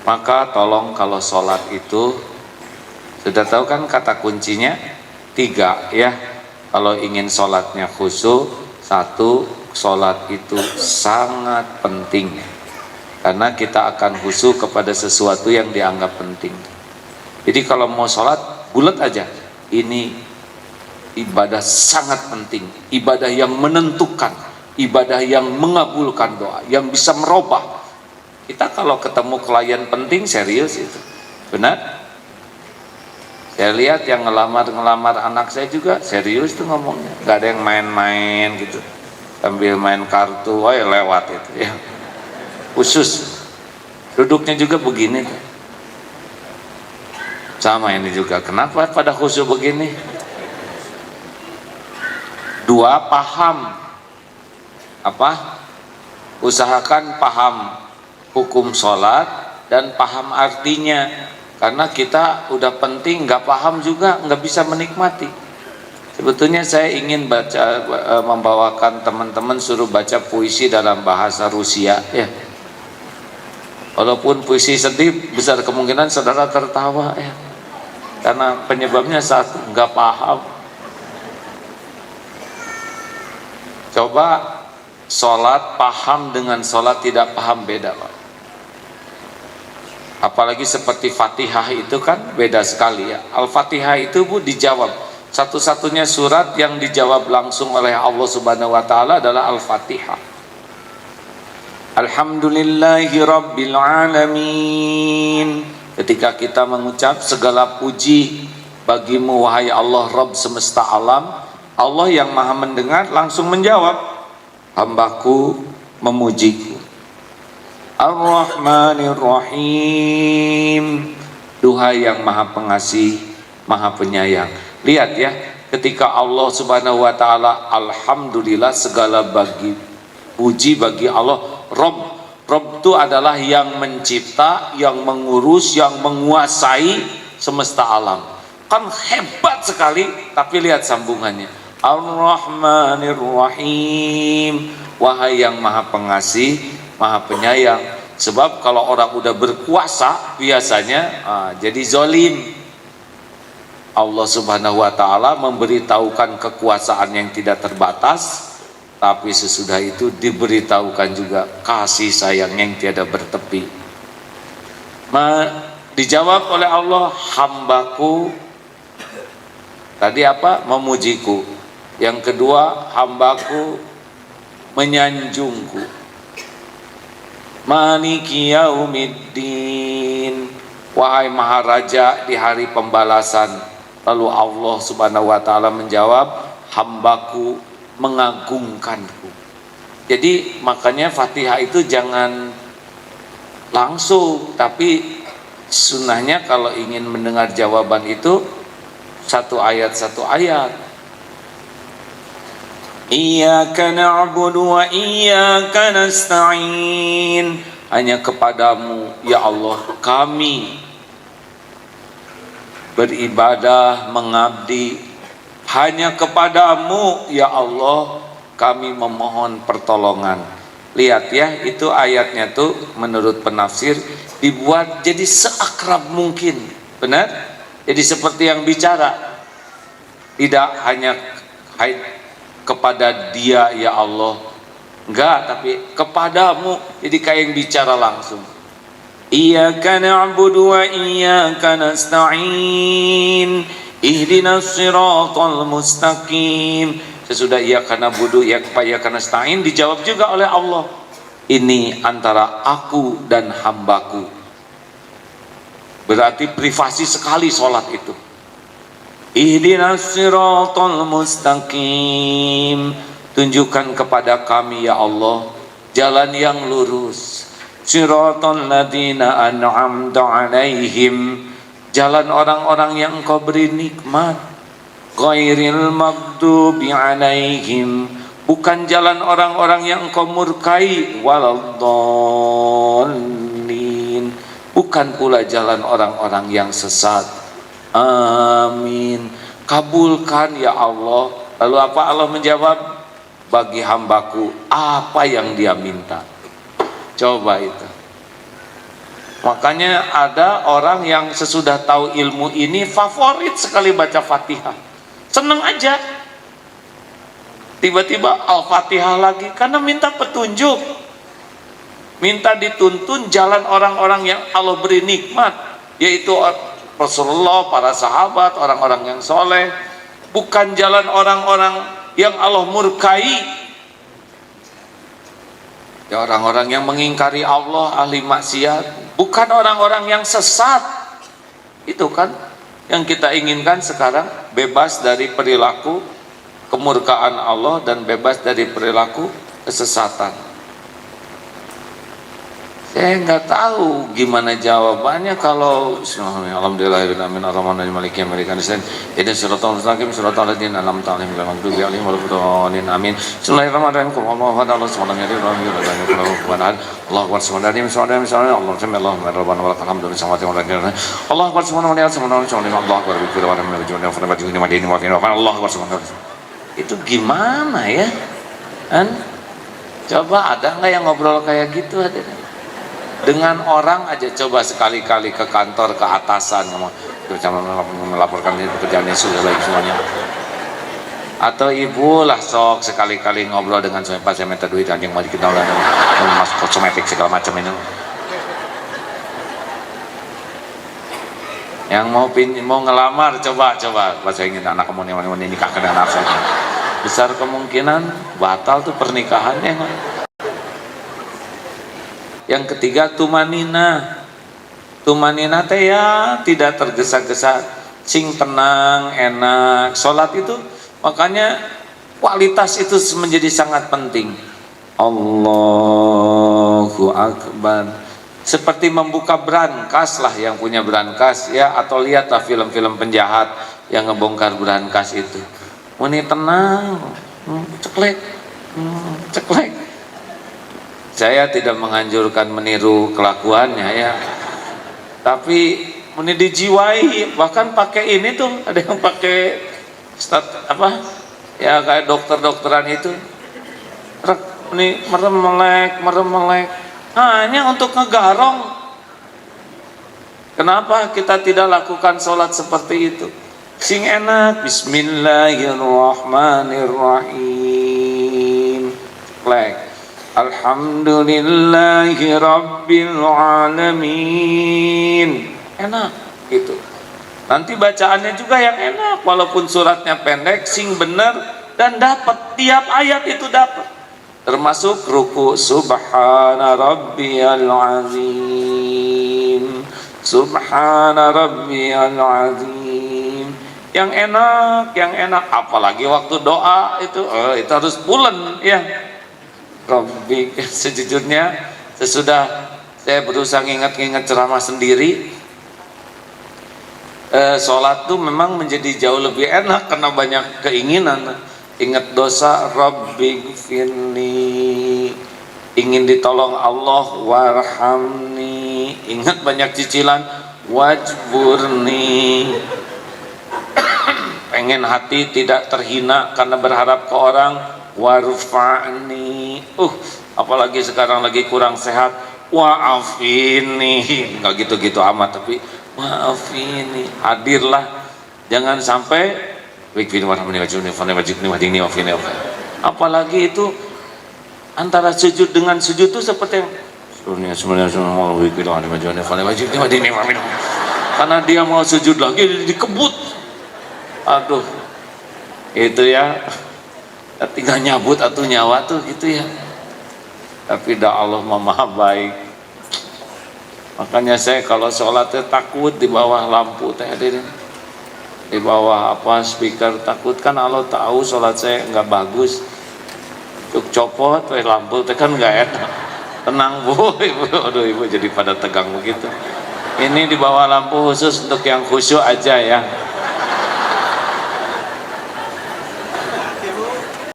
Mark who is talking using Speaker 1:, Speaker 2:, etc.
Speaker 1: Maka tolong kalau sholat itu, sudah tahu kan kata kuncinya 3 ya. Kalau ingin sholatnya khusyuk, 1, sholat itu sangat penting, karena kita akan khusyuk kepada sesuatu yang dianggap penting. Jadi kalau mau sholat, bulat aja, ini ibadah sangat penting, ibadah yang menentukan, ibadah yang mengabulkan doa, yang bisa merubah. Kita kalau ketemu klien penting, serius itu, benar? Saya lihat yang ngelamar anak saya juga serius tuh ngomongnya, nggak ada yang main-main gitu, sambil main kartu, oh ya lewat itu ya. Khusus duduknya juga begini tuh. Sama ini juga, kenapa pada khusyuk begini? 2, paham apa? Usahakan paham hukum sholat dan paham artinya, karena kita udah penting nggak paham juga nggak bisa menikmati. Sebetulnya saya ingin membawakan teman-teman suruh baca puisi dalam bahasa Rusia ya. Walaupun puisi sedih, besar kemungkinan saudara tertawa ya, karena penyebabnya satu, nggak paham. Coba sholat paham dengan sholat tidak paham, beda Pak. Apalagi seperti Fatihah itu kan beda sekali ya. Al-Fatihah itu Bu dijawab, satu-satunya surat yang dijawab langsung oleh Allah Subhanahu wa taala adalah Al-Fatihah. Alhamdulillahi Rabbil Alamin. Ketika kita mengucap segala puji bagimu wahai Allah Rabb semesta alam, Allah yang maha mendengar langsung menjawab, hambaku memujiku. Ar-Rahmanir Rahim, duhai yang maha pengasih, maha penyayang. Lihat ya, ketika Allah Subhanahu wa taala, alhamdulillah, segala puji bagi Allah. Rabb itu adalah yang mencipta, yang mengurus, yang menguasai semesta alam. Kan hebat sekali, tapi lihat sambungannya. Ar-Rahmanir Rahim, wahai yang maha pengasih, maha penyayang. Sebab kalau orang udah berkuasa biasanya jadi zolim. Allah Subhanahu wa taala memberitahukan kekuasaan yang tidak terbatas, tapi sesudah itu diberitahukan juga kasih sayang yang tiada bertepi. Dijawab oleh Allah, hambaku tadi apa? Memujiku. Yang kedua, hambaku menyanjungku. Maliki yaumiddin, wahai maharaja di hari pembalasan. Lalu Allah Subhanahu wa taala menjawab, hambaku mengagungkanku. Jadi makanya Fatihah itu jangan langsung, tapi sunnahnya kalau ingin mendengar jawaban itu satu ayat. Iyyaka na'budu wa iyyaka nasta'in, hanya kepadamu ya Allah kami beribadah, mengabdi. Hanya kepadamu ya Allah kami memohon pertolongan. Lihat ya, itu ayatnya tuh menurut penafsir dibuat jadi seakrab mungkin, benar? Jadi seperti yang bicara, tidak hanya kepada dia ya Allah, enggak, tapi kepadamu, jadi kayak yang bicara langsung. Iyyaka na'budu wa iyyaka nasta'in, ihdinas siratal mustaqim. Sesudah iyyaka na'budu wa iyyaka nasta'in dijawab juga oleh Allah, ini antara aku dan hambaku. Berarti privasi sekali sholat itu. Ihdinas siratal mustaqim, tunjukkan kepada kami ya Allah jalan yang lurus. Siratal ladzina an'amta 'alaihim, jalan orang-orang yang Engkau beri nikmat. Ghairil maghdubi 'alaihim, bukan jalan orang-orang yang Engkau murkai. Waladdallin, bukan pula jalan orang-orang yang sesat. Amin, kabulkan ya Allah. Lalu apa Allah menjawab? Bagi hambaku apa yang dia minta. Coba itu. Makanya ada orang yang sesudah tahu ilmu ini favorit sekali baca Fatihah, seneng aja. Tiba-tiba Al-Fatihah lagi karena minta petunjuk, minta dituntun jalan orang-orang yang Allah beri nikmat, yaitu Rasulullah, para sahabat, orang-orang yang soleh, bukan jalan orang-orang yang Allah murkai, ya orang-orang yang mengingkari Allah, ahli maksiat, bukan orang-orang yang sesat. Itu kan yang kita inginkan sekarang, bebas dari perilaku kemurkaan Allah dan bebas dari perilaku kesesatan. Saya nggak tahu gimana jawabannya kalau alhamdulillahirobbilalamin arrahmanirrahim maliki yaumiddin ihdinas siratal mustaqim siratal ladzina an'amta 'alaihim ghairil maghdubi 'alaihim waladdallin amin. Bismillahirrahmanirrahim. Allahu akbar Allahu akbar Allahu akbar subhanallahi Allahu rabbana wa lakal hamdu lis samawati wal ardi Allahu akbar subhanallahi Allahu akbar bi kulli wa min al-jannati wa min madini wa Allahu akbar subhanallahi. Itu gimana ya? Kan coba ada nggak yang ngobrol kayak gitu? Ada dengan orang aja, coba sekali-kali ke kantor, ke atasan ngomong melaporkan ini pekerjaannya sudah baik semuanya, atau ibu lah sok sekali-kali ngobrol dengan suami, pas saya minta duit anjing mau dikenal dan masuk kosmetik segala macam ini. Yang mau ngelamar coba pas saya ingin anak kamu nih nikah dengan anak saya, besar kemungkinan batal tuh pernikahannya. Yang ketiga tumanina teh ya tidak tergesa-gesa, sing tenang, enak. Sholat itu makanya kualitas itu menjadi sangat penting. Allahu Akbar, seperti membuka brankas lah, yang punya brankas ya, atau lihatlah film-film penjahat yang ngebongkar brankas itu. Ini tenang, ceklek. Saya tidak menganjurkan meniru kelakuannya ya, tapi ini dijiwai. Bahkan pakai ini tuh, ada yang pakai ya kayak dokter-dokteran itu, ini merem-melek hanya untuk ngegarong. Kenapa kita tidak lakukan sholat seperti itu? Sing enak, bismillahirrahmanirrahim, alhamdulillahi rabbil alamin, enak itu. Nanti bacaannya juga yang enak, walaupun suratnya pendek, sing bener dan dapat tiap ayat itu dapat. Termasuk ruku, subhana rabbiyal azim, subhana rabbiyal azim, yang enak. Apalagi waktu doa itu harus bulan ya. Rabbi, sejujurnya sesudah saya berusaha ngingat ceramah sendiri, sholat tuh memang menjadi jauh lebih enak karena banyak keinginan. Ingat dosa, Rabbi gfirli, ingin ditolong Allah, warhamni, ingat banyak cicilan, wajburni, pengen hati tidak terhina karena berharap ke orang, warfa'ni, apalagi sekarang lagi kurang sehat, wa'afini, nggak gitu-gitu amat, tapi wa'afini, hadirlah, jangan sampai apalagi itu antara sujud dengan sujud itu seperti karena dia mau sujud lagi dikebut, aduh itu ya, tinggal nyabut atau nyawa tuh gitu ya. Tapi dah Allah maha baik. Makanya saya kalau sholat takut di bawah lampu teh, di bawah speaker, takut kan Allah tahu sholat saya nggak bagus. Cuk copot lampu teh kan nggak enak. Tenang bu, ibu, ibu jadi pada tegang begitu. Ini di bawah lampu khusus untuk yang khusyuk aja ya.